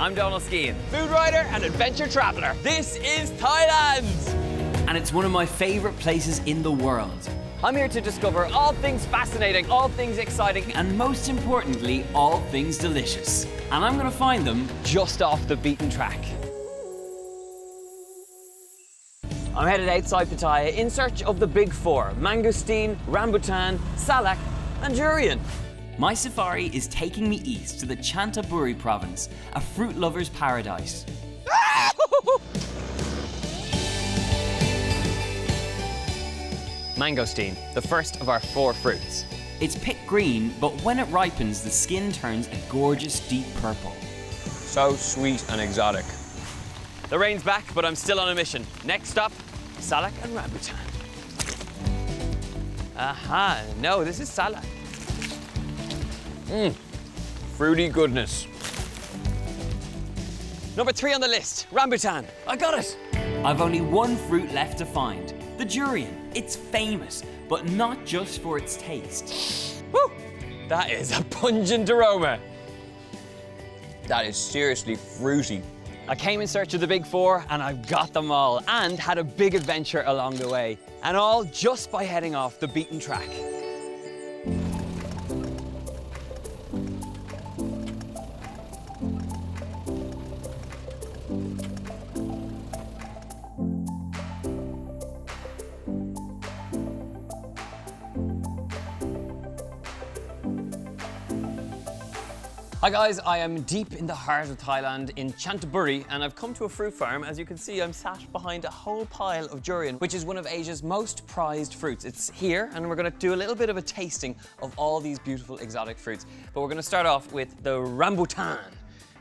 I'm Donal Skehan, food writer and adventure traveller. This is Thailand! And it's one of my favourite places in the world. I'm here to discover all things fascinating, all things exciting, and most importantly, all things delicious. And I'm going to find them just off the beaten track. I'm headed outside Pattaya in search of the big four: Mangosteen, Rambutan, Salak, and Durian. My safari is taking me east to the Chanthaburi province, a fruit lover's paradise. Mangosteen, the first of our 4 fruits. It's picked green, but when it ripens, the skin turns a gorgeous deep purple. So sweet and exotic. The rain's back, but I'm still on a mission. Next stop, Salak and Rambutan. Aha, no, this is Salak. Fruity goodness. Number 3 on the list, Rambutan. I got it. I've only one fruit left to find, the Durian. It's famous, but not just for its taste. Woo! That is a pungent aroma. That is seriously fruity. I came in search of the big 4 and I've got them all, and had a big adventure along the way. And all just by heading off the beaten track. Hi guys, I am deep in the heart of Thailand in Chanthaburi, and I've come to a fruit farm. As you can see, I'm sat behind a whole pile of durian, which is one of Asia's most prized fruits. It's here, and we're going to do a little bit of a tasting of all these beautiful exotic fruits. But we're going to start off with the Rambutan.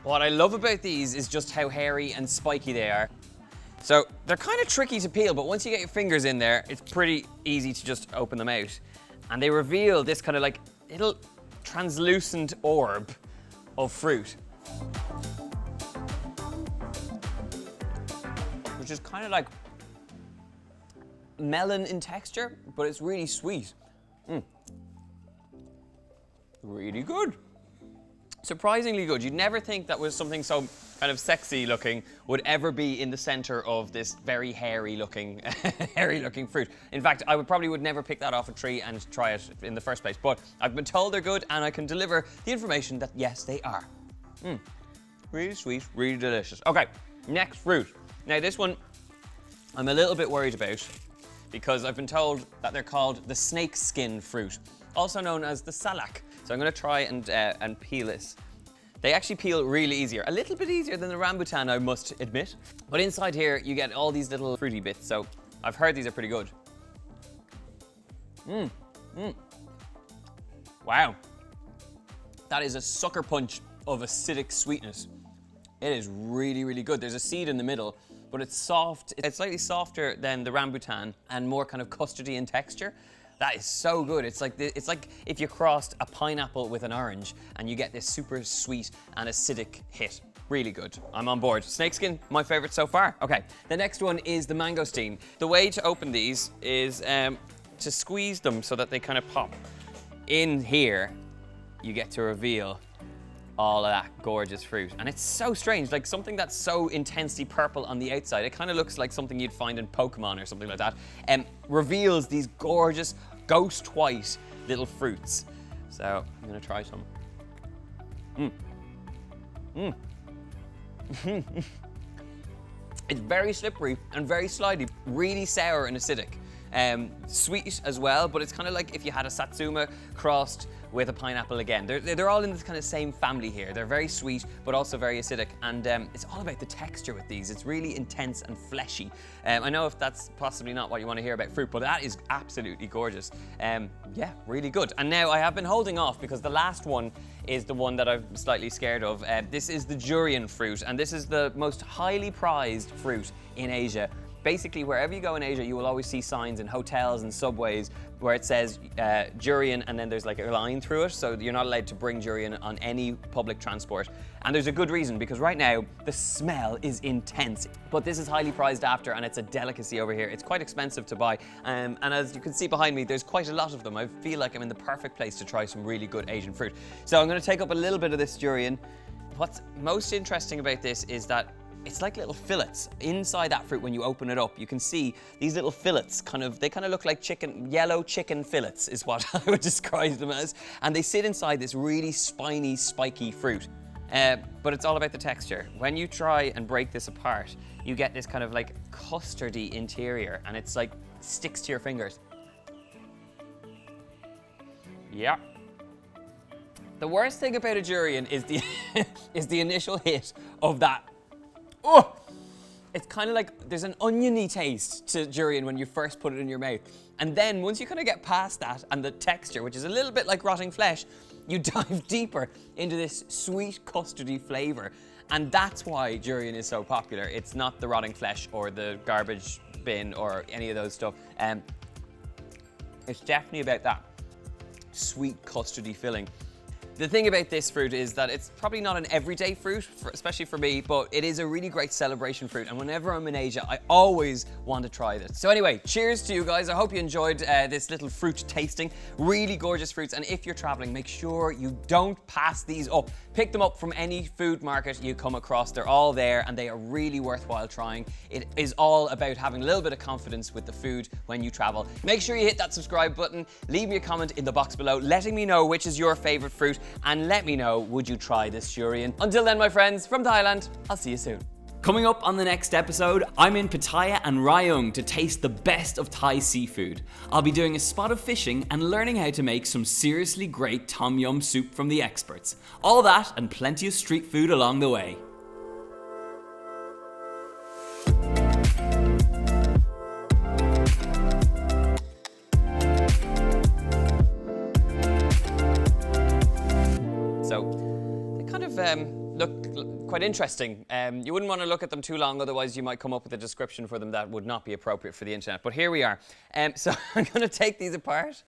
What I love about these is just how hairy and spiky they are. So they're kind of tricky to peel, but once you get your fingers in there, it's pretty easy to just open them out. And they reveal this kind of like little translucent orb of fruit, which is kind of like melon in texture, but it's really sweet. Really good. Surprisingly good. You'd never think that was something so kind of sexy looking would ever be in the center of this very hairy looking fruit. In fact, I probably would never pick that off a tree and try it in the first place, but I've been told they're good, and I can deliver the information that yes, they are. Really sweet, really delicious. Okay, next fruit. Now this one I'm a little bit worried about because I've been told that they're called the snakeskin fruit, also known as the salak. So I'm going to try and peel this. They actually peel really easier, a little bit easier than the rambutan, I must admit. But inside here, you get all these little fruity bits, so I've heard these are pretty good. Wow. That is a sucker punch of acidic sweetness. It is really, really good. There's a seed in the middle, but it's soft. It's slightly softer than the rambutan and more kind of custardy in texture. That is so good. It's like if you crossed a pineapple with an orange and you get this super sweet and acidic hit. Really good. I'm on board. Snakeskin, my favorite so far. Okay, the next one is the mangosteen. The way to open these is to squeeze them so that they kind of pop. In here, you get to reveal all of that gorgeous fruit. And it's so strange, like something that's so intensely purple on the outside, it kind of looks like something you'd find in Pokemon or something like that, reveals these gorgeous ghost white little fruits. So I'm gonna try some. It's very slippery and very slidey, really sour and acidic. Sweet as well, but it's kind of like if you had a satsuma crossed with a pineapple again. They're all in this kind of same family here. They're very sweet, but also very acidic, and it's all about the texture with these. It's really intense and fleshy. I know if that's possibly not what you want to hear about fruit, but that is absolutely gorgeous. Yeah, really good. And now I have been holding off because the last one is the one that I'm slightly scared of. This is the durian fruit, and this is the most highly prized fruit in Asia. Basically, wherever you go in Asia, you will always see signs in hotels and subways where it says durian, and then there's like a line through it, so you're not allowed to bring durian on any public transport. And there's a good reason, because right now, the smell is intense. But this is highly prized after, and it's a delicacy over here. It's quite expensive to buy, and as you can see behind me, there's quite a lot of them. I feel like I'm in the perfect place to try some really good Asian fruit. So I'm gonna take up a little bit of this durian, what's most interesting about this is that it's like little fillets inside that fruit. When you open it up, you can see these little fillets they kind of look like yellow chicken fillets is what I would describe them as. And they sit inside this really spiny, spiky fruit. But it's all about the texture. When you try and break this apart, you get this kind of like custardy interior, and it's like sticks to your fingers. Yeah. The worst thing about a durian is the is the initial hit of that. Oh! It's kind of like there's an oniony taste to durian when you first put it in your mouth. And then once you kind of get past that and the texture, which is a little bit like rotting flesh, you dive deeper into this sweet custardy flavor. And that's why durian is so popular. It's not the rotting flesh or the garbage bin or any of those stuff. It's definitely about that sweet custardy filling. The thing about this fruit is that it's probably not an everyday fruit, especially for me, but it is a really great celebration fruit. And whenever I'm in Asia, I always want to try this. So anyway, cheers to you guys. I hope you enjoyed this little fruit tasting. Really gorgeous fruits. And if you're traveling, make sure you don't pass these up. Pick them up from any food market you come across. They're all there and they are really worthwhile trying. It is all about having a little bit of confidence with the food when you travel. Make sure you hit that subscribe button. Leave me a comment in the box below letting me know which is your favorite fruit. And let me know, would you try this durian? Until then, my friends, from Thailand, I'll see you soon. Coming up on the next episode, I'm in Pattaya and Rayong to taste the best of Thai seafood. I'll be doing a spot of fishing and learning how to make some seriously great tom yum soup from the experts. All that and plenty of street food along the way. So they kind of look quite interesting. You wouldn't want to look at them too long, otherwise you might come up with a description for them that would not be appropriate for the internet. But here we are. So I'm going to take these apart